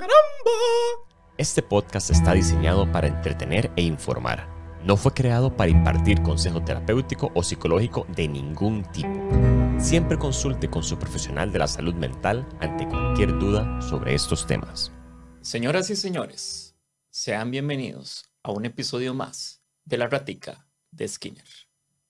¡Caramba! Este podcast está diseñado para entretener e informar. No fue creado para impartir consejo terapéutico o psicológico de ningún tipo. Siempre consulte con su profesional de la salud mental ante cualquier duda sobre estos temas. Señoras y señores, sean bienvenidos a un episodio más de La Ratica de Skinner.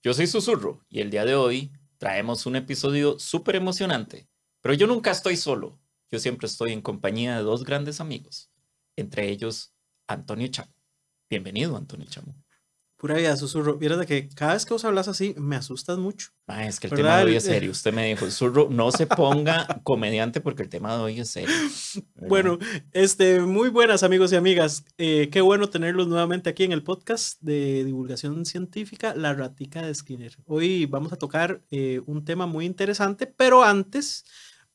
Yo soy Susurro y el día de hoy traemos un episodio súper emocionante, pero yo nunca estoy solo. Yo siempre estoy en compañía de dos grandes amigos, entre ellos Antonio Chamo. Bienvenido, Antonio Chamo. Pura vida, Susurro. Vieras de que cada vez que vos hablas así, me asustas mucho. Es que el tema de hoy es serio. Usted me dijo, Susurro, no se ponga comediante porque el tema de hoy es serio. ¿Verdad? Bueno, muy buenas amigos y amigas. Qué bueno tenerlos nuevamente aquí en el podcast de divulgación científica, La Ratica de Skinner. Hoy vamos a tocar un tema muy interesante, pero antes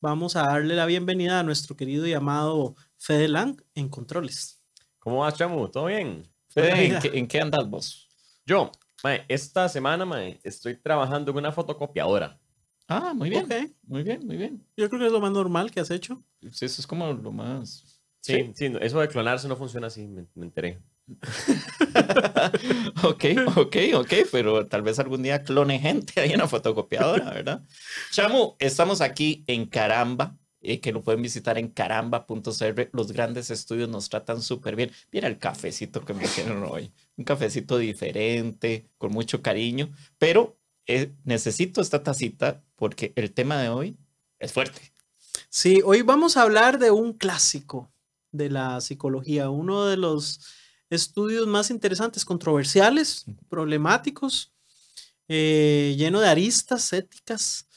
vamos a darle la bienvenida a nuestro querido y amado Fede Lang en Controles. ¿Cómo vas, Chamu? ¿Todo bien? Fede, ¿en qué andas vos? Yo, esta semana, estoy trabajando en una fotocopiadora. Ah, muy bien. Okay. Muy bien, muy bien. Yo creo que es lo más normal que has hecho. Sí, eso es como lo más... Sí, eso de clonarse no funciona así, me enteré. Ok, pero tal vez algún día clone gente ahí en la fotocopiadora, ¿verdad? Chamu, estamos aquí en Caramba, que lo pueden visitar en caramba.cr. Los grandes estudios nos tratan súper bien. Mira el cafecito que me hicieron hoy. Un cafecito diferente, con mucho cariño, pero necesito esta tacita porque el tema de hoy es fuerte. Sí, hoy vamos a hablar de un clásico de la psicología, uno de los estudios más interesantes, controversiales, problemáticos, lleno de aristas éticas,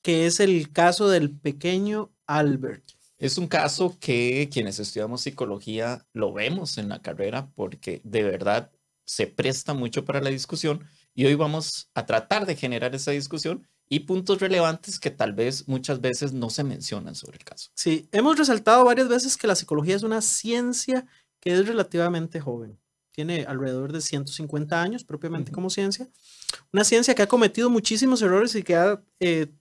que es el caso del pequeño Albert. Es un caso que quienes estudiamos psicología lo vemos en la carrera porque de verdad se presta mucho para la discusión y hoy vamos a tratar de generar esa discusión y puntos relevantes que tal vez muchas veces no se mencionan sobre el caso. Sí, hemos resaltado varias veces que la psicología es una ciencia que es relativamente joven. Tiene alrededor de 150 años propiamente como ciencia. Una ciencia que ha cometido muchísimos errores y que ha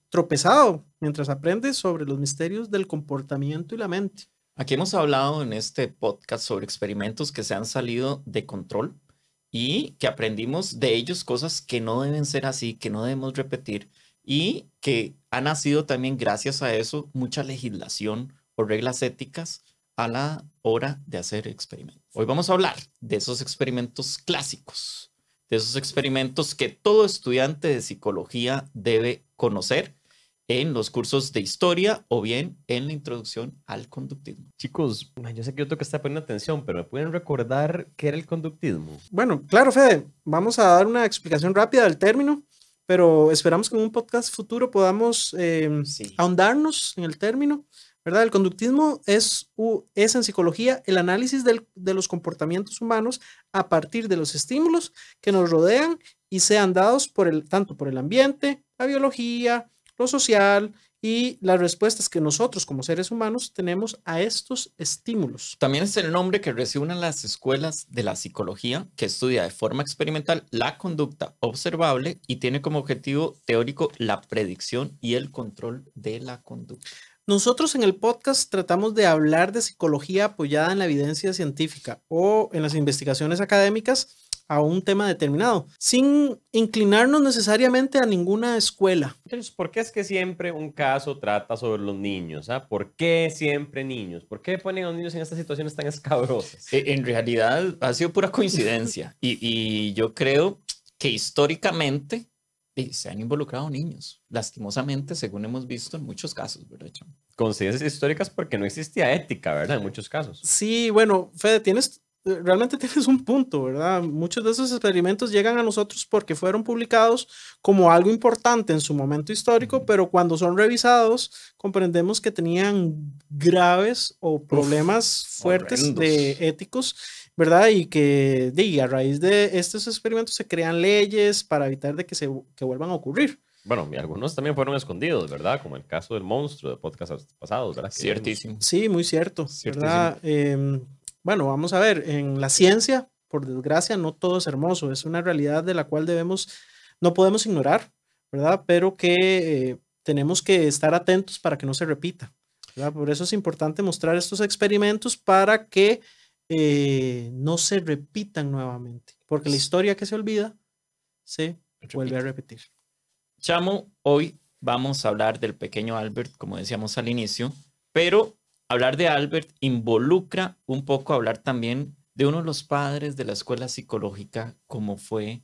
tropezado mientras aprende sobre los misterios del comportamiento y la mente. Aquí hemos hablado en este podcast sobre experimentos que se han salido de control y que aprendimos de ellos cosas que no deben ser así, que no debemos repetir y que ha nacido también gracias a eso mucha legislación o reglas éticas a la hora de hacer experimentos. Hoy vamos a hablar de esos experimentos clásicos, de esos experimentos que todo estudiante de psicología debe conocer en los cursos de historia o bien en la introducción al conductismo. Chicos, yo sé que yo tengo que estar poniendo atención, pero ¿me pueden recordar qué era el conductismo? Bueno, claro, Fede, vamos a dar una explicación rápida del término, pero esperamos que en un podcast futuro podamos ahondarnos en el término, ¿verdad? El conductismo es en psicología el análisis de los comportamientos humanos a partir de los estímulos que nos rodean y sean dados tanto por el ambiente, la biología, lo social y las respuestas que nosotros como seres humanos tenemos a estos estímulos. También es el nombre que reciben las escuelas de la psicología que estudia de forma experimental la conducta observable y tiene como objetivo teórico la predicción y el control de la conducta. Nosotros en el podcast tratamos de hablar de psicología apoyada en la evidencia científica o en las investigaciones académicas a un tema determinado, sin inclinarnos necesariamente a ninguna escuela. Entonces, ¿por qué es que siempre un caso trata sobre los niños? ¿Por qué siempre niños? ¿Por qué ponen a los niños en estas situaciones tan escabrosas? En realidad ha sido pura coincidencia y yo creo que históricamente se han involucrado niños, lastimosamente, según hemos visto en muchos casos, ¿verdad, Cham? Coincidencias históricas porque no existía ética, ¿verdad? En muchos casos. Sí, bueno, Fede, realmente tienes un punto, ¿verdad? Muchos de esos experimentos llegan a nosotros porque fueron publicados como algo importante en su momento histórico, pero cuando son revisados comprendemos que tenían graves o problemas fuertes éticos, ¿verdad? Y que a raíz de estos experimentos se crean leyes para evitar de que vuelvan a ocurrir. Bueno, y algunos también fueron escondidos, ¿verdad? Como el caso del monstruo de podcasts pasados, ¿verdad? Ciertísimo. Sí, muy cierto, ¿verdad? Bueno, vamos a ver, en la ciencia, por desgracia, no todo es hermoso, es una realidad de la cual no podemos ignorar, ¿verdad? Pero que tenemos que estar atentos para que no se repita. ¿verdad? Por eso es importante mostrar estos experimentos para que no se repitan nuevamente, porque la historia que se olvida se vuelve a repetir. Chamo, hoy vamos a hablar del pequeño Albert, como decíamos al inicio, pero hablar de Albert involucra un poco hablar también de uno de los padres de la escuela psicológica, como fue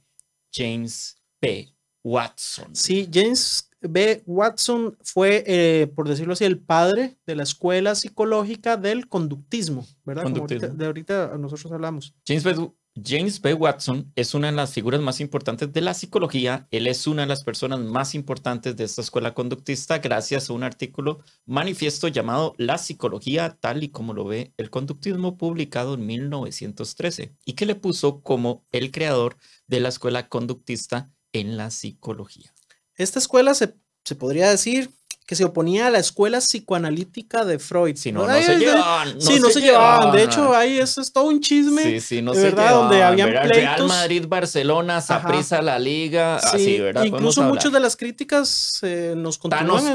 James B. Watson. Sí, James B. Watson fue, por decirlo así, el padre de la escuela psicológica del conductismo, ¿verdad? Conductismo. Como ahorita nosotros hablamos. James B. Watson es una de las figuras más importantes de la psicología. Él es una de las personas más importantes de esta escuela conductista gracias a un artículo manifiesto llamado La psicología tal y como lo ve el conductismo, publicado en 1913 y que le puso como el creador de la escuela conductista en la psicología. Esta escuela se podría decir que se oponía a la escuela psicoanalítica de Freud. Sí, no se llevaban. No se llevaban. De hecho, ahí eso es todo un chisme. Sí, no de se verdad, llevaban, donde habían ¿verdad? pleitos. Real Madrid, Barcelona, Saprissa, la Liga. Sí, así, ¿verdad? Incluso muchas de las críticas nos continúan.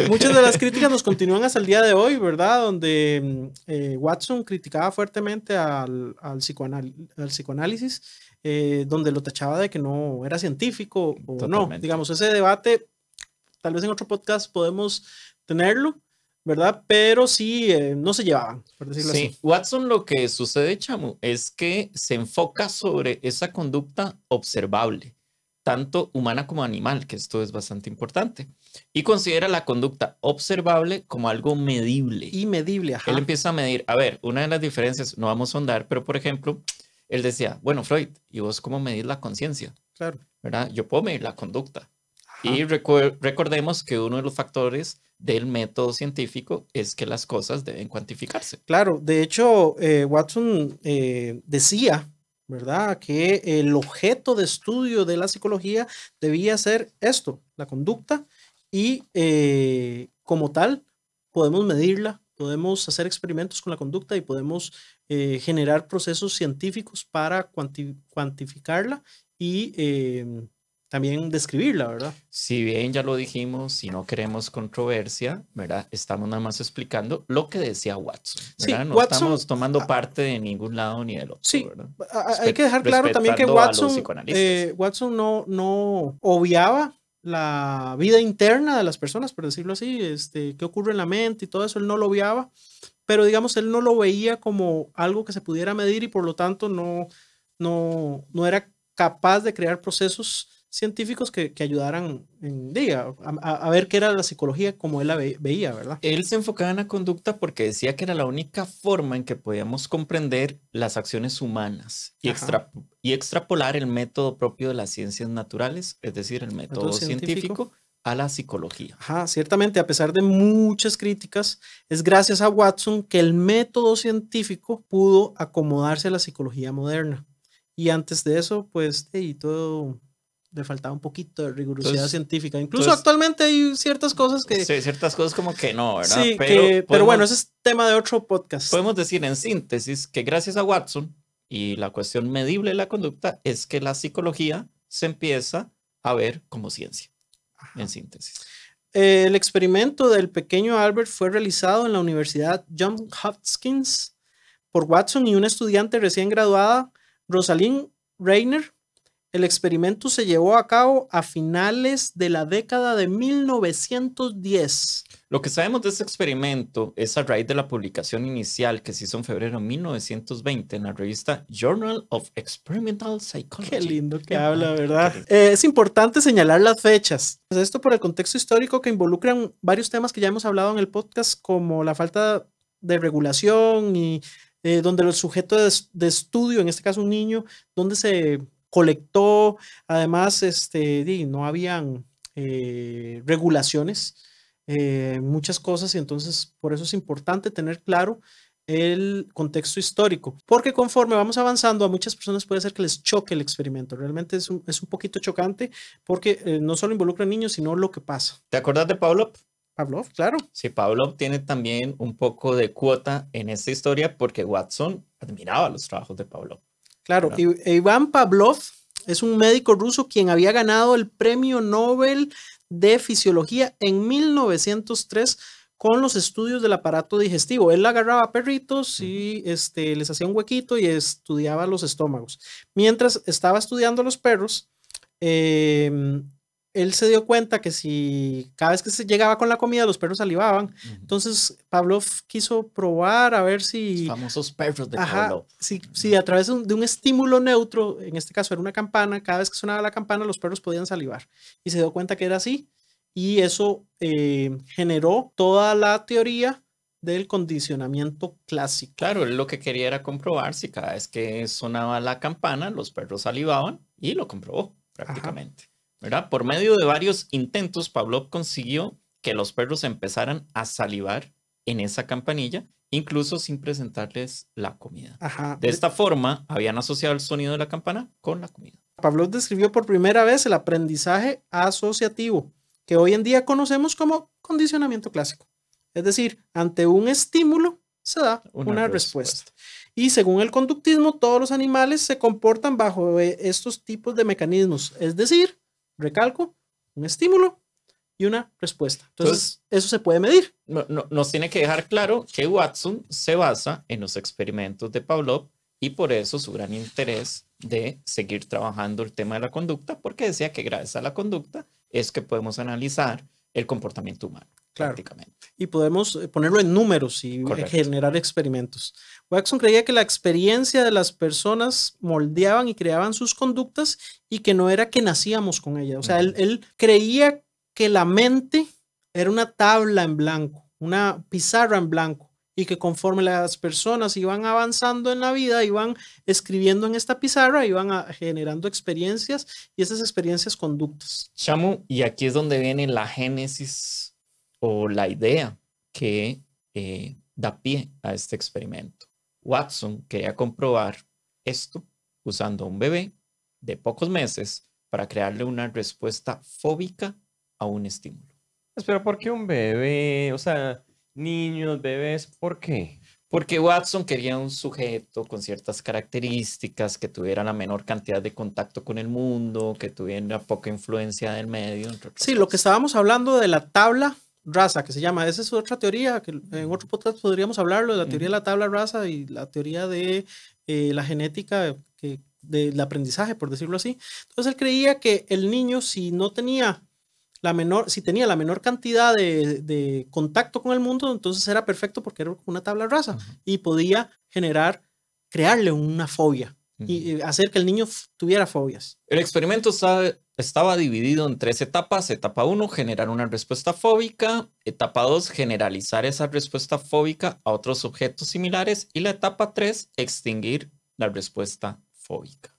Muchas de las críticas nos continúan hasta el día de hoy, ¿verdad? Donde Watson criticaba fuertemente al psicoanálisis, donde lo tachaba de que no era científico o Totalmente. No. Digamos, ese debate, tal vez en otro podcast podemos tenerlo, ¿verdad? Pero sí, no se llevaban, por decirlo así. Watson, lo que sucede, Chamo, es que se enfoca sobre esa conducta observable, tanto humana como animal, que esto es bastante importante, y considera la conducta observable como algo medible. Y medible, ajá. Él empieza a medir, a ver, una de las diferencias, no vamos a ahondar, pero por ejemplo, él decía, bueno, Freud, ¿y vos cómo medís la conciencia? Claro. ¿Verdad? Yo puedo medir la conducta. Y recordemos que uno de los factores del método científico es que las cosas deben cuantificarse. Claro, de hecho, Watson decía, ¿verdad?, que el objeto de estudio de la psicología debía ser esto, la conducta, y como tal, podemos medirla, podemos hacer experimentos con la conducta y podemos generar procesos científicos para cuantificarla y también describirla, ¿verdad? Si bien ya lo dijimos, si no queremos controversia, ¿verdad? Estamos nada más explicando lo que decía Watson, ¿verdad? Sí, no Watson, estamos tomando parte de ningún lado ni del otro, sí, ¿verdad? Hay que dejar claro también que Watson no obviaba la vida interna de las personas, por decirlo así, qué ocurre en la mente y todo eso, él no lo obviaba, pero digamos, él no lo veía como algo que se pudiera medir y por lo tanto no era capaz de crear procesos científicos que ayudaran a ver qué era la psicología como él la veía, ¿verdad? Él se enfocaba en la conducta porque decía que era la única forma en que podíamos comprender las acciones humanas y extrapolar el método propio de las ciencias naturales, es decir, el método científico a la psicología. Ciertamente, a pesar de muchas críticas, es gracias a Watson que el método científico pudo acomodarse a la psicología moderna. Y antes de eso, pues, todo le faltaba un poquito de rigurosidad científica. Incluso actualmente hay ciertas cosas que... Sí, ciertas cosas como que no, ¿verdad? Sí, pero bueno, ese es tema de otro podcast. Podemos decir en síntesis que gracias a Watson y la cuestión medible de la conducta es que la psicología se empieza a ver como ciencia. En síntesis. El experimento del pequeño Albert fue realizado en la Universidad Johns Hopkins por Watson y una estudiante recién graduada, Rosalind Reiner. El experimento se llevó a cabo a finales de la década de 1910. Lo que sabemos de este experimento es a raíz de la publicación inicial que se hizo en febrero de 1920 en la revista Journal of Experimental Psychology. Qué lindo que habla, ¿verdad? Es importante señalar las fechas. Pues esto por el contexto histórico que involucran varios temas que ya hemos hablado en el podcast, como la falta de regulación y donde el sujeto de estudio, en este caso un niño, donde se colectó, además no habían regulaciones, muchas cosas, y entonces por eso es importante tener claro el contexto histórico, porque conforme vamos avanzando a muchas personas puede ser que les choque el experimento. Realmente es un poquito chocante porque no solo involucra a niños, sino lo que pasa. ¿Te acuerdas de Pavlov? Pavlov, claro. Sí, Pavlov tiene también un poco de cuota en esta historia porque Watson admiraba los trabajos de Pavlov. Claro, Iván Pavlov es un médico ruso quien había ganado el premio Nobel de fisiología en 1903 con los estudios del aparato digestivo. Él agarraba perritos y les hacía un huequito y estudiaba los estómagos. Mientras estaba estudiando los perros, él se dio cuenta que si cada vez que se llegaba con la comida los perros salivaban. Entonces Pavlov quiso probar a ver si... Los famosos perros de Pavlov. Si a través de un estímulo neutro, en este caso era una campana, cada vez que sonaba la campana los perros podían salivar. Y se dio cuenta que era así. Y eso generó toda la teoría del condicionamiento clásico. Claro, él lo que quería era comprobar si cada vez que sonaba la campana los perros salivaban, y lo comprobó prácticamente. ¿Verdad? Por medio de varios intentos, Pavlov consiguió que los perros empezaran a salivar en esa campanilla, incluso sin presentarles la comida. De esta forma, habían asociado el sonido de la campana con la comida. Pavlov describió por primera vez el aprendizaje asociativo, que hoy en día conocemos como condicionamiento clásico. Es decir, ante un estímulo se da una respuesta. Y según el conductismo, todos los animales se comportan bajo estos tipos de mecanismos. Es decir, recalco, un estímulo y una respuesta. Entonces eso se puede medir. Nos tiene que dejar claro que Watson se basa en los experimentos de Pavlov, y por eso su gran interés de seguir trabajando el tema de la conducta, porque decía que gracias a la conducta es que podemos analizar el comportamiento humano. Claro. Prácticamente. Y podemos ponerlo en números y generar experimentos. Watson creía que la experiencia de las personas moldeaban y creaban sus conductas, y que no era que nacíamos con ella. O sea, él creía que la mente era una tabla en blanco, una pizarra en blanco, y que conforme las personas iban avanzando en la vida, iban escribiendo en esta pizarra, iban generando experiencias, y esas experiencias conductas. Shamu, y aquí es donde viene la génesis o la idea que da pie a este experimento. Watson quería comprobar esto usando a un bebé de pocos meses para crearle una respuesta fóbica a un estímulo. Pero ¿por qué un bebé? O sea, niños, bebés, ¿por qué? Porque Watson quería un sujeto con ciertas características, que tuviera la menor cantidad de contacto con el mundo, que tuviera poca influencia del medio. Sí, lo que estábamos hablando de la tabla rasa, que se llama, esa es otra teoría, que en otro podcast podríamos hablarlo, de la teoría de la tabla rasa y la teoría de la genética del aprendizaje, por decirlo así. Entonces él creía que el niño, si tenía la menor cantidad de contacto con el mundo, entonces era perfecto porque era una tabla rasa y podía crearle una fobia y hacer que el niño tuviera fobias. El experimento estaba dividido en 3 etapas. Etapa 1, generar una respuesta fóbica. Etapa 2, generalizar esa respuesta fóbica a otros objetos similares. Y la etapa 3, extinguir la respuesta fóbica.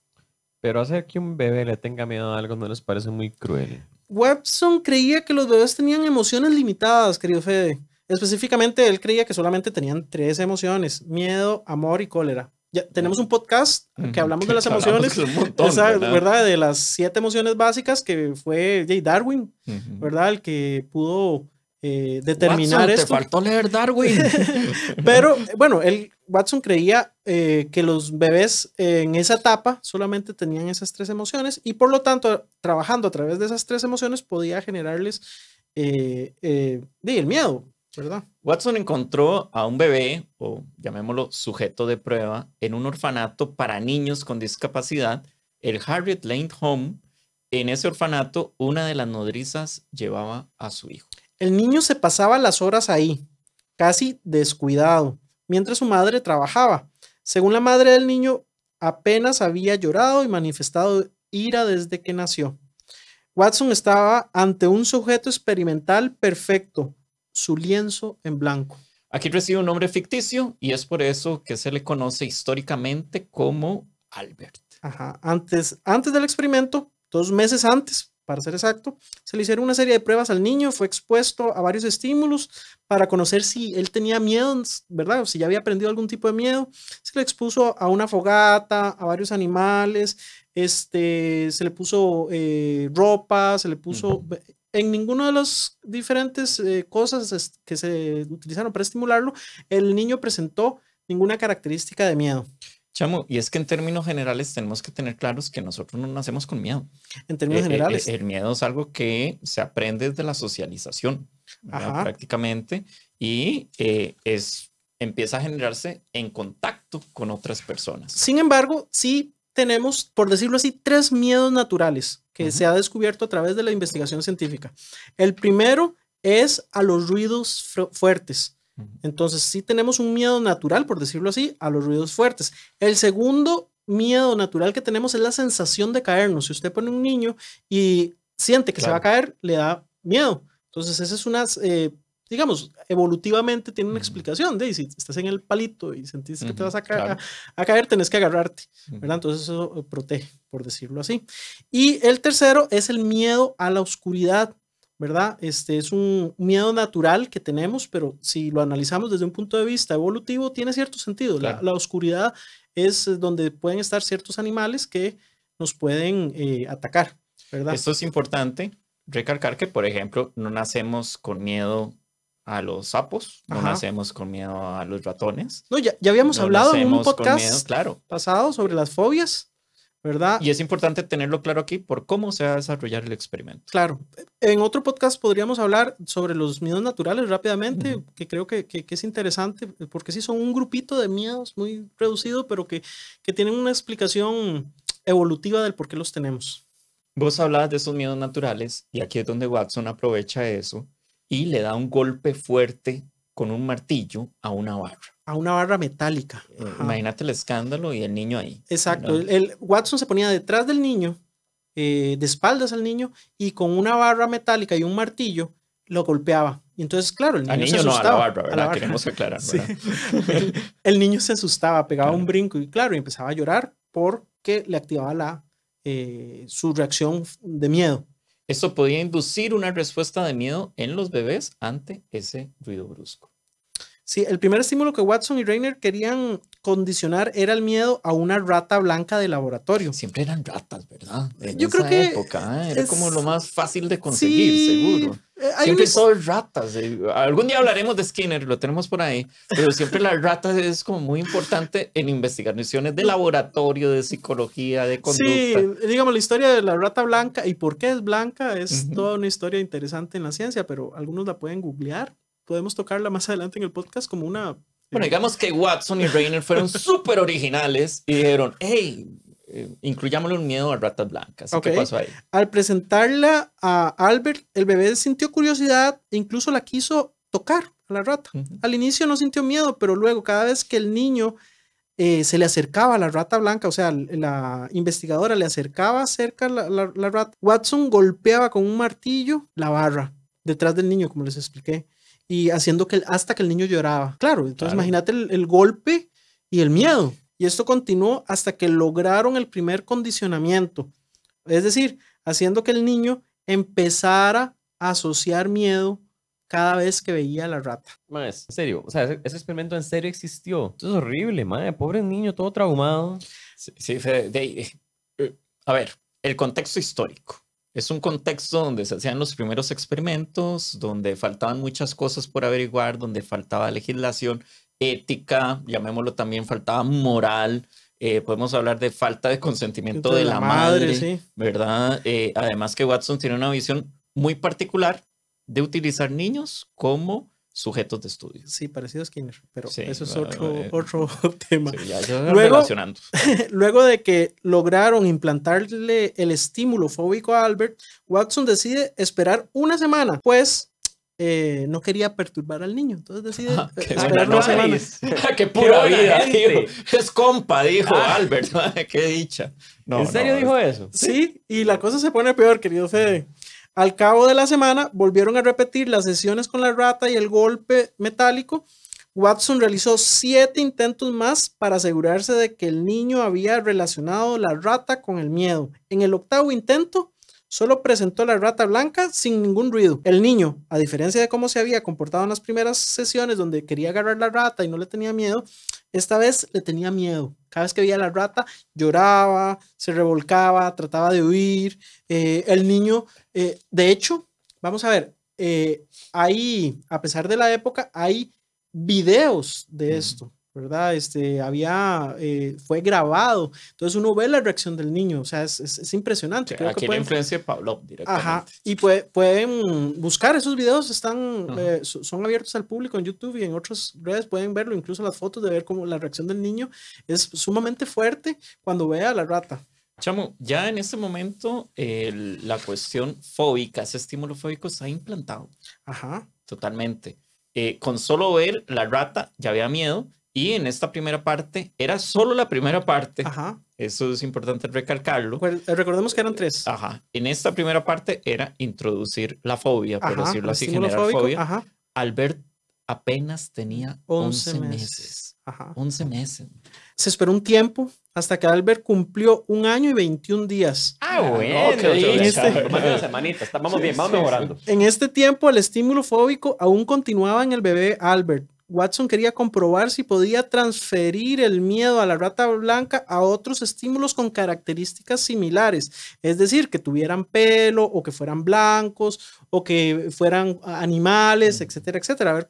Pero hacer que un bebé le tenga miedo a algo no les parece muy cruel. Watson creía que los bebés tenían emociones limitadas, querido Fede. Específicamente, él creía que solamente tenían 3 emociones: miedo, amor y cólera. Ya tenemos un podcast que hablamos de las emociones, ¿verdad? De las 7 emociones básicas, que fue Darwin, ¿verdad? El que pudo determinar Watson, esto. Te faltó leer Darwin. Pero bueno, Watson creía que los bebés en esa etapa solamente tenían esas 3 emociones, y por lo tanto, trabajando a través de esas 3 emociones podía generarles el miedo, ¿verdad? Watson encontró a un bebé, o llamémoslo sujeto de prueba, en un orfanato para niños con discapacidad, el Harriet Lane Home. En ese orfanato, una de las nodrizas llevaba a su hijo. El niño se pasaba las horas ahí, casi descuidado, mientras su madre trabajaba. Según la madre del niño, apenas había llorado y manifestado ira desde que nació. Watson estaba ante un sujeto experimental perfecto, su lienzo en blanco. Aquí recibe un nombre ficticio, y es por eso que se le conoce históricamente como Albert. Antes del experimento, 2 meses antes, para ser exacto, se le hicieron una serie de pruebas al niño. Fue expuesto a varios estímulos para conocer si él tenía miedo, ¿verdad? O si ya había aprendido algún tipo de miedo. Se le expuso a una fogata, a varios animales, se le puso ropa, se le puso... En ninguna de las diferentes cosas que se utilizaron para estimularlo, el niño presentó ninguna característica de miedo. Chamo, y es que en términos generales tenemos que tener claros que nosotros no nacemos con miedo. En términos generales. El miedo es algo que se aprende desde la socialización, prácticamente, y empieza a generarse en contacto con otras personas. Sin embargo, sí tenemos, por decirlo así, 3 miedos naturales que se ha descubierto a través de la investigación científica. El primero es a los ruidos fuertes. Entonces, sí tenemos un miedo natural, por decirlo así, a los ruidos fuertes. El segundo miedo natural que tenemos es la sensación de caernos. Si usted pone un niño y siente que se va a caer, le da miedo. Entonces, esa es una, digamos, evolutivamente tiene una explicación. De si estás en el palito y sentís que te vas a caer, tenés que agarrarte, ¿verdad? Entonces, eso protege, por decirlo así. Y el tercero es el miedo a la oscuridad, ¿verdad? Es un miedo natural que tenemos, pero si lo analizamos desde un punto de vista evolutivo, tiene cierto sentido. Claro. La oscuridad es donde pueden estar ciertos animales que nos pueden atacar, ¿verdad? Esto es importante recalcar que, por ejemplo, no nacemos con miedo a los sapos, no nacemos con miedo a los ratones. No, ya habíamos hablado en un podcast pasado sobre las fobias, ¿verdad? Y es importante tenerlo claro aquí por cómo se va a desarrollar el experimento. Claro. En otro podcast podríamos hablar sobre los miedos naturales rápidamente, que creo que es interesante, porque sí son un grupito de miedos muy reducido, pero que tienen una explicación evolutiva del por qué los tenemos. Vos hablabas de esos miedos naturales y aquí es donde Watson aprovecha eso y le da un golpe fuerte con un martillo a una barra. A una barra metálica. Imagínate el escándalo y el niño ahí. Exacto. Watson se ponía detrás del niño, de espaldas al niño, y con una barra metálica y un martillo lo golpeaba. Y entonces, claro, el niño se asustaba. No, a la barra, ¿verdad? Barra. Queremos aclarar, ¿verdad? Sí. el niño se asustaba, pegaba un brinco y claro, y empezaba a llorar porque le activaba su reacción de miedo. Esto podía inducir una respuesta de miedo en los bebés ante ese ruido brusco. Sí, el primer estímulo que Watson y Reiner querían condicionar era el miedo a una rata blanca de laboratorio. Siempre eran ratas, ¿verdad? Yo creo que época, era como lo más fácil de conseguir, seguro. Siempre son ratas. Algún día hablaremos de Skinner, lo tenemos por ahí, pero siempre las ratas es como muy importante en investigaciones de laboratorio, de psicología, de conducta. Sí, digamos, la historia de la rata blanca y por qué es blanca es toda una historia interesante en la ciencia, pero algunos la pueden googlear. Podemos tocarla más adelante en el podcast como una... Bueno, digamos que Watson y Reiner fueron súper originales y dijeron, hey, incluyámosle un miedo a ratas blancas. ¿Qué pasó ahí? Al presentarla a Albert, el bebé sintió curiosidad e incluso la quiso tocar a la rata. Al inicio no sintió miedo, pero luego cada vez que el niño se le acercaba a la rata blanca, o sea, la investigadora le acercaba cerca la rata, Watson golpeaba con un martillo la barra detrás del niño, como les expliqué. Y haciendo hasta que el niño lloraba. Claro, entonces imagínate el golpe y el miedo. Y esto continuó hasta que lograron el primer condicionamiento. Es decir, haciendo que el niño empezara a asociar miedo cada vez que veía a la rata. En serio, o sea, ese experimento en serio existió. Esto es horrible, madre. Pobre niño, todo traumado. Sí, a ver, el contexto histórico. Es un contexto donde se hacían los primeros experimentos, donde faltaban muchas cosas por averiguar, donde faltaba legislación, ética, llamémoslo también, faltaba moral. Podemos hablar de falta de consentimiento de la madre, sí. ¿Verdad? Además que Watson tiene una visión muy particular de utilizar niños como sujetos de estudio. Sí, parecido a Skinner, pero sí, eso es otro tema. Sí, luego de que lograron implantarle el estímulo fóbico a Albert, Watson decide esperar una semana, pues no quería perturbar al niño, entonces decide esperar una semana. ¡Qué pura vida! Dijo. Es compa, dijo Albert. ¡Qué dicha! ¿En serio dijo eso? Sí, y la cosa se pone peor, querido Fede. Al cabo de la semana, volvieron a repetir las sesiones con la rata y el golpe metálico. Watson realizó 7 intentos más para asegurarse de que el niño había relacionado la rata con el miedo. En el 8º intento, solo presentó la rata blanca sin ningún ruido. El niño, a diferencia de cómo se había comportado en las primeras sesiones donde quería agarrar la rata y no le tenía miedo, esta vez le tenía miedo. Cada vez que veía a la rata, lloraba, se revolcaba, trataba de huir. El niño, de hecho, vamos a ver, a pesar de la época, hay videos de esto. ¿verdad? Fue grabado. Entonces uno ve la reacción del niño, o sea, es impresionante. Creo aquí que la influencia de Pavlov directamente. Ajá, y pueden buscar esos videos, son abiertos al público en YouTube y en otras redes, pueden verlo, incluso las fotos de ver cómo la reacción del niño es sumamente fuerte cuando ve a la rata. Chamo, ya en este momento la cuestión fóbica, ese estímulo fóbico está implantado. Ajá. Totalmente. Con solo ver la rata ya había miedo y en esta primera parte, era solo la primera parte. Ajá. Eso es importante recalcarlo. Pues, recordemos que eran 3. Ajá. En esta primera parte era introducir la fobia, por decirlo así, generar fóbico. fobia. Ajá. Albert apenas tenía 11 meses. Ajá. 11 meses. Se esperó un tiempo hasta que Albert cumplió 1 año y 21 días. Bueno, semanitas. Vamos bien, vamos mejorando. En este tiempo, el estímulo fóbico aún continuaba en el bebé Albert. Watson quería comprobar si podía transferir el miedo a la rata blanca a otros estímulos con características similares. Es decir, que tuvieran pelo o que fueran blancos o que fueran animales, etcétera, etcétera. A ver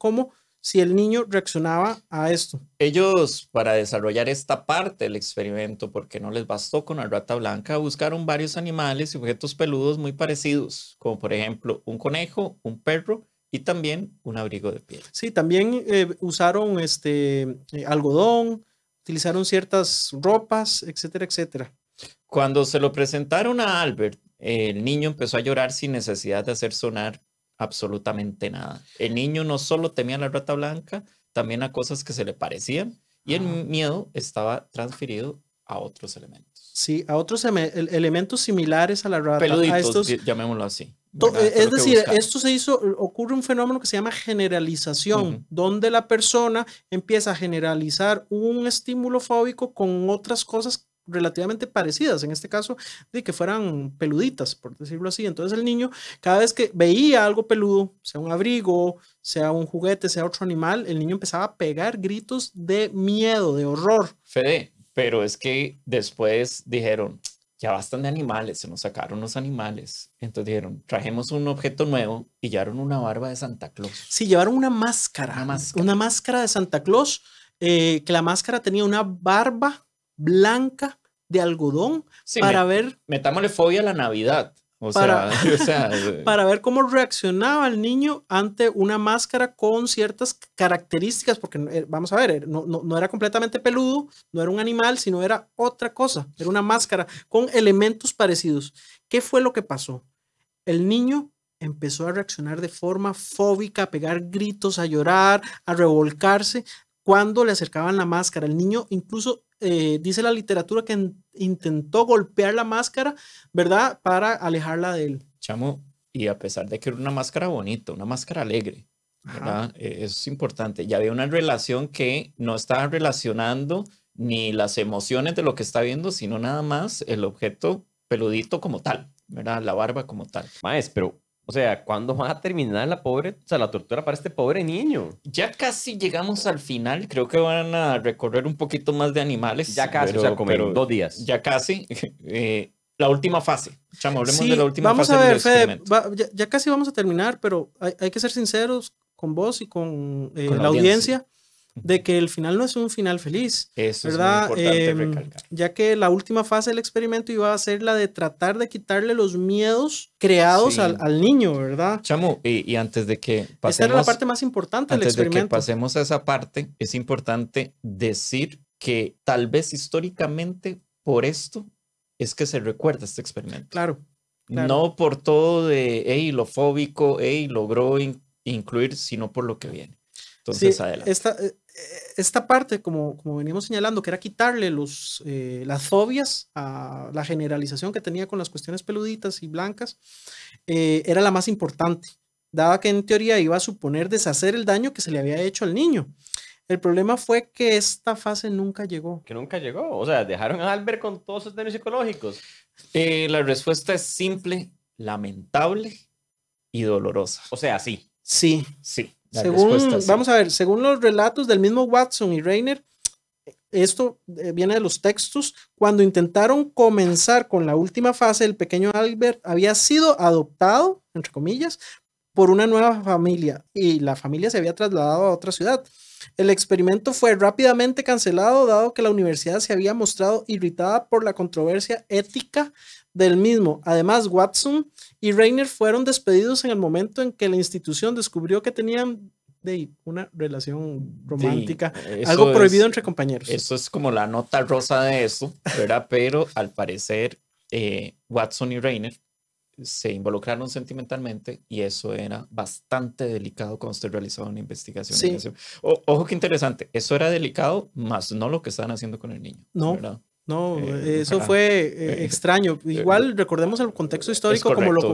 si el niño reaccionaba a esto. Ellos, para desarrollar esta parte del experimento, porque no les bastó con la rata blanca, buscaron varios animales y objetos peludos muy parecidos, como por ejemplo un conejo, un perro y también un abrigo de piel. Sí, también usaron algodón, utilizaron ciertas ropas, etcétera, etcétera. Cuando se lo presentaron a Albert, el niño empezó a llorar sin necesidad de hacer sonar absolutamente nada. El niño no solo temía a la rata blanca, también a cosas que se le parecían y el miedo estaba transferido a otros elementos. Sí, a otros elementos similares a la rata. Peluditos, a estos, llamémoslo así. Es decir, ocurre un fenómeno que se llama generalización, donde la persona empieza a generalizar un estímulo fóbico con otras cosas relativamente parecidas, en este caso, de que fueran peluditas, por decirlo así. Entonces el niño, cada vez que veía algo peludo, sea un abrigo, sea un juguete, sea otro animal, el niño empezaba a pegar gritos de miedo, de horror. Fede, pero es que después dijeron, ya bastan de animales, se nos sacaron los animales. Entonces dijeron, trajemos un objeto nuevo y llevaron una barba de Santa Claus. Sí, llevaron una máscara de Santa Claus, que la máscara tenía una barba blanca de algodón, sí, para ver... Metámosle fobia a la Navidad. Para ver cómo reaccionaba el niño ante una máscara con ciertas características, porque vamos a ver, no era completamente peludo, no era un animal, sino era otra cosa, era una máscara con elementos parecidos. ¿Qué fue lo que pasó? El niño empezó a reaccionar de forma fóbica, a pegar gritos, a llorar, a revolcarse cuando le acercaban la máscara. El niño incluso dice la literatura que intentó golpear la máscara, ¿verdad? Para alejarla de él. Chamo, y a pesar de que era una máscara bonita, una máscara alegre, ¿verdad? Eso es importante. Ya había una relación que no estaba relacionando ni las emociones de lo que está viendo, sino nada más el objeto peludito como tal, ¿verdad? La barba como tal. Maestro, o sea, ¿cuándo va a terminar la tortura para este pobre niño? Ya casi llegamos al final. Creo que van a recorrer un poquito más de animales. Ya casi, como en 2 días. Ya casi. La última fase. Chamo, hablemos de la última vamos fase. A ver, Fede, ya casi vamos a terminar, pero hay que ser sinceros con vos y con la audiencia de que el final no es un final feliz. Eso, ¿verdad? Es muy importante recalcar. Ya que la última fase del experimento iba a ser la de tratar de quitarle los miedos creados al niño, ¿verdad? Chamo, y antes de que pasemos... Esta era la parte más importante del experimento. Antes de que pasemos a esa parte, es importante decir que tal vez históricamente por esto es que se recuerda este experimento. Claro. No por todo de, lo fóbico, logró incluir, sino por lo que viene. Entonces, sí, adelante. Esta parte, como veníamos señalando, que era quitarle las fobias a la generalización que tenía con las cuestiones peluditas y blancas, era la más importante, dada que en teoría iba a suponer deshacer el daño que se le había hecho al niño. El problema fue que esta fase nunca llegó. Que nunca llegó. O sea, dejaron a Albert con todos esos daños psicológicos. La respuesta es simple, lamentable y dolorosa. O sea, sí. Sí. Sí. Vamos a ver, según los relatos del mismo Watson y Reiner, esto viene de los textos, cuando intentaron comenzar con la última fase, el pequeño Albert había sido adoptado, entre comillas, por una nueva familia y la familia se había trasladado a otra ciudad. El experimento fue rápidamente cancelado dado que la universidad se había mostrado irritada por la controversia ética del mismo. Además, Watson y Rainer fueron despedidos en el momento en que la institución descubrió que tenían una relación romántica, algo prohibido entre compañeros. Eso es como la nota rosa de eso, ¿verdad? Pero al parecer Watson y Rainer se involucraron sentimentalmente y eso era bastante delicado cuando usted realizaba una investigación. Sí. Ojo, qué interesante. Eso era delicado, más no lo que estaban haciendo con el niño. No, ¿verdad? No, eso fue extraño. Igual recordemos el contexto histórico, correcto,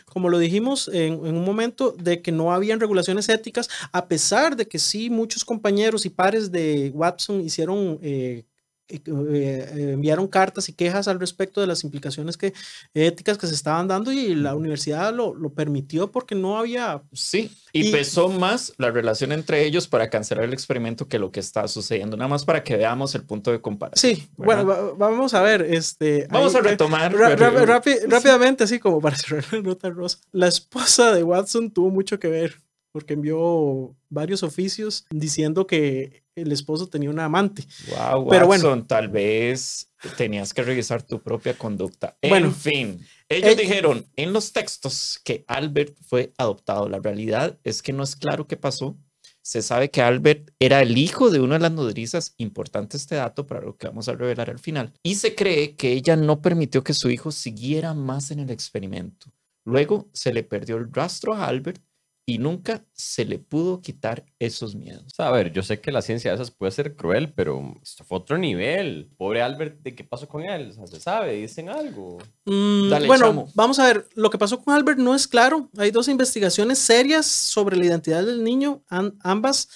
como lo dijimos en un momento, de que no habían regulaciones éticas, a pesar de que sí muchos compañeros y pares de Watson hicieron enviaron cartas y quejas al respecto de las implicaciones éticas que se estaban dando, y la universidad lo permitió porque no había... Sí, y pesó más la relación entre ellos para cancelar el experimento que lo que está sucediendo, nada más para que veamos el punto de comparación. Sí, ¿verdad? Bueno, vamos a ver. Vamos a retomar. Rápidamente, así como para cerrar la nota rosa. La esposa de Watson tuvo mucho que ver, porque envió varios oficios diciendo que el esposo tenía una amante. Wow, pero Watson, bueno, tal vez tenías que revisar tu propia conducta. En fin, ellos dijeron en los textos que Albert fue adoptado. La realidad es que no es claro qué pasó. Se sabe que Albert era el hijo de una de las nodrizas, importante este dato para lo que vamos a revelar al final, y se cree que ella no permitió que su hijo siguiera más en el experimento. Luego se le perdió el rastro a Albert y nunca se le pudo quitar esos miedos. A ver, yo sé que la ciencia de esas puede ser cruel, pero esto fue otro nivel. Pobre Albert, ¿de qué pasó con él? O sea, ¿se sabe? ¿Dicen algo? Dale, bueno, chamo. Vamos a ver. Lo que pasó con Albert no es claro. Hay dos investigaciones serias sobre la identidad del niño, ambas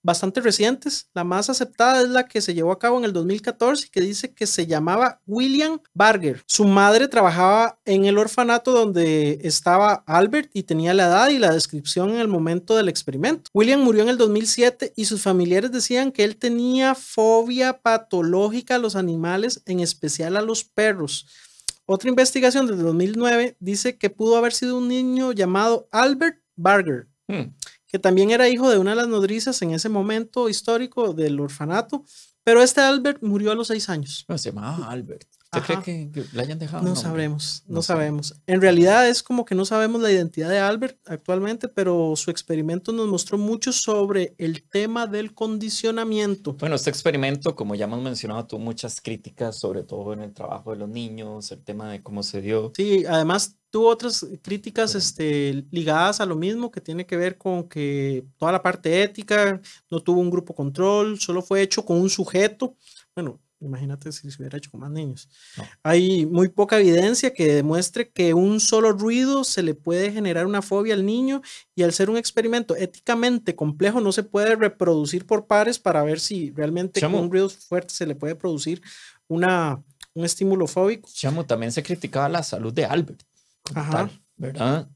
bastante recientes. La más aceptada es la que se llevó a cabo en el 2014, que dice que se llamaba William Barger. Su madre trabajaba en el orfanato donde estaba Albert y tenía la edad y la descripción en el momento del experimento. William murió en el 2007 y sus familiares decían que él tenía fobia patológica a los animales, en especial a los perros. Otra investigación del 2009 dice que pudo haber sido un niño llamado Albert Barger, que también era hijo de una de las nodrizas en ese momento histórico del orfanato, pero este Albert murió a los 6 años. No, se llamaba Albert. ¿Usted cree que le hayan dejado? No sabemos, no sabemos. En realidad es como que no sabemos la identidad de Albert actualmente, pero su experimento nos mostró mucho sobre el tema del condicionamiento. Bueno, este experimento, como ya hemos mencionado, tuvo muchas críticas, sobre todo en el trabajo de los niños, el tema de cómo se dio. Sí, además tuvo otras críticas ligadas a lo mismo, que tiene que ver con que toda la parte ética, no tuvo un grupo control, solo fue hecho con un sujeto. Bueno, imagínate si se hubiera hecho con más niños. No. Hay muy poca evidencia que demuestre que un solo ruido se le puede generar una fobia al niño, y al ser un experimento éticamente complejo no se puede reproducir por pares para ver si realmente con un ruido fuerte se le puede producir un estímulo fóbico. Chamo, también se criticaba la salud de Albert. Tal, ¿verdad?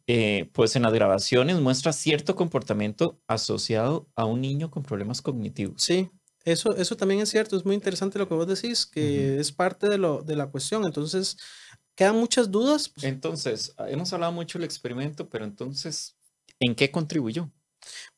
Pues en las grabaciones muestra cierto comportamiento asociado a un niño con problemas cognitivos. Sí. Eso también es cierto, es muy interesante lo que vos decís, que es parte de la cuestión. Entonces, quedan muchas dudas. Pues. Entonces, hemos hablado mucho del experimento, pero entonces, ¿en qué contribuyó?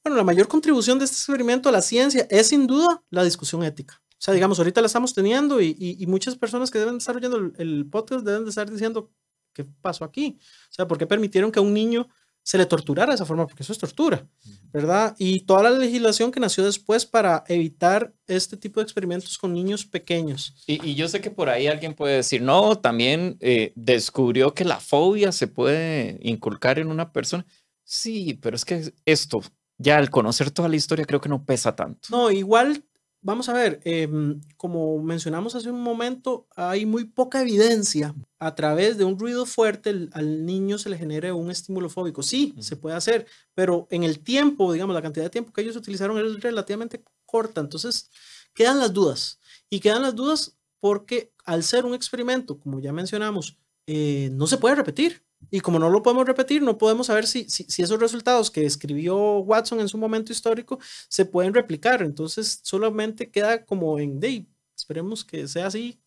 Bueno, la mayor contribución de este experimento a la ciencia es sin duda la discusión ética. O sea, digamos, ahorita la estamos teniendo y muchas personas que deben estar oyendo el podcast deben de estar diciendo, ¿qué pasó aquí? O sea, ¿por qué permitieron que a un niño se le torturara de esa forma? Porque eso es tortura, ¿verdad? Y toda la legislación que nació después para evitar este tipo de experimentos con niños pequeños. Y yo sé que por ahí alguien puede decir, no, también descubrió que la fobia se puede inculcar en una persona. Sí, pero es que esto, ya al conocer toda la historia, creo que no pesa tanto. No, igual, vamos a ver, como mencionamos hace un momento, hay muy poca evidencia a través de un ruido fuerte al niño se le genere un estímulo fóbico. Sí, se puede hacer, pero en el tiempo, digamos, la cantidad de tiempo que ellos utilizaron es relativamente corta. Entonces, quedan las dudas. Y quedan las dudas porque al ser un experimento, como ya mencionamos, no se puede repetir. Y como no lo podemos repetir, no podemos saber si esos resultados que escribió Watson en su momento histórico se pueden replicar. Entonces, solamente queda como en, esperemos que sea así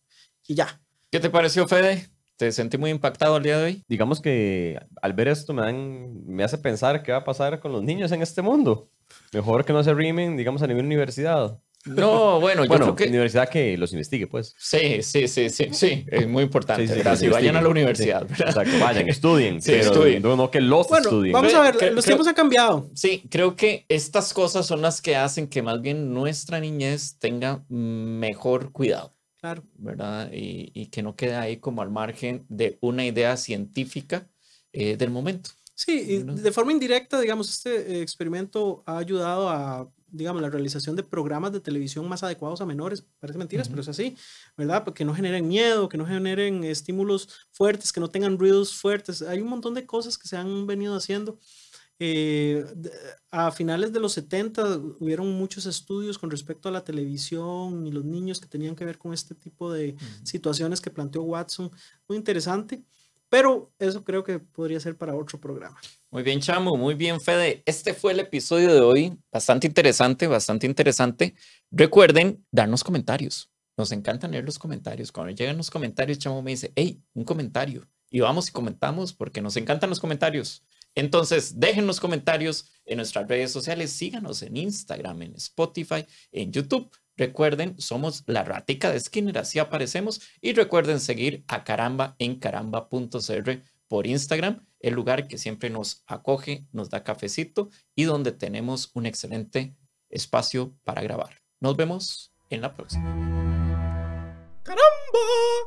y ya. ¿Qué te pareció, Fede? ¿Te sentí muy impactado el día de hoy? Digamos que al ver esto me hace pensar qué va a pasar con los niños en este mundo. Mejor que no se arrimen, digamos, a nivel universidad. No, bueno, yo creo que... universidad que los investigue, pues. Sí, es muy importante. Sí, Si vayan a la universidad. Sí, exacto, vayan, estudien. Sí, pero estudien. no que los estudien. Vamos a ver, los tiempos han cambiado. Sí, creo que estas cosas son las que hacen que más bien nuestra niñez tenga mejor cuidado. Claro. ¿Verdad? Y que no quede ahí como al margen de una idea científica del momento. Sí, y de forma indirecta, digamos, este experimento ha ayudado a, digamos, la realización de programas de televisión más adecuados a menores. Parece mentiras, pero es así, ¿verdad? Que no generen miedo, que no generen estímulos fuertes, que no tengan ruidos fuertes. Hay un montón de cosas que se han venido haciendo. A finales de los 70 hubieron muchos estudios con respecto a la televisión y los niños que tenían que ver con este tipo de situaciones que planteó Watson. Muy interesante, pero eso creo que podría ser para otro programa. Muy bien, Chamo, muy bien, Fede. Este fue el episodio de hoy, bastante interesante, bastante interesante. Recuerden darnos comentarios. Nos encanta leer los comentarios. Cuando llegan los comentarios, Chamo me dice, hey, un comentario. Y vamos y comentamos porque nos encantan los comentarios. Entonces, dejen los comentarios en nuestras redes sociales. Síganos en Instagram, en Spotify, en YouTube. Recuerden, somos La Ratica de Skinner, así aparecemos. Y recuerden seguir a Caramba en caramba.cr por Instagram, el lugar que siempre nos acoge, nos da cafecito y donde tenemos un excelente espacio para grabar. Nos vemos en la próxima. ¡Caramba!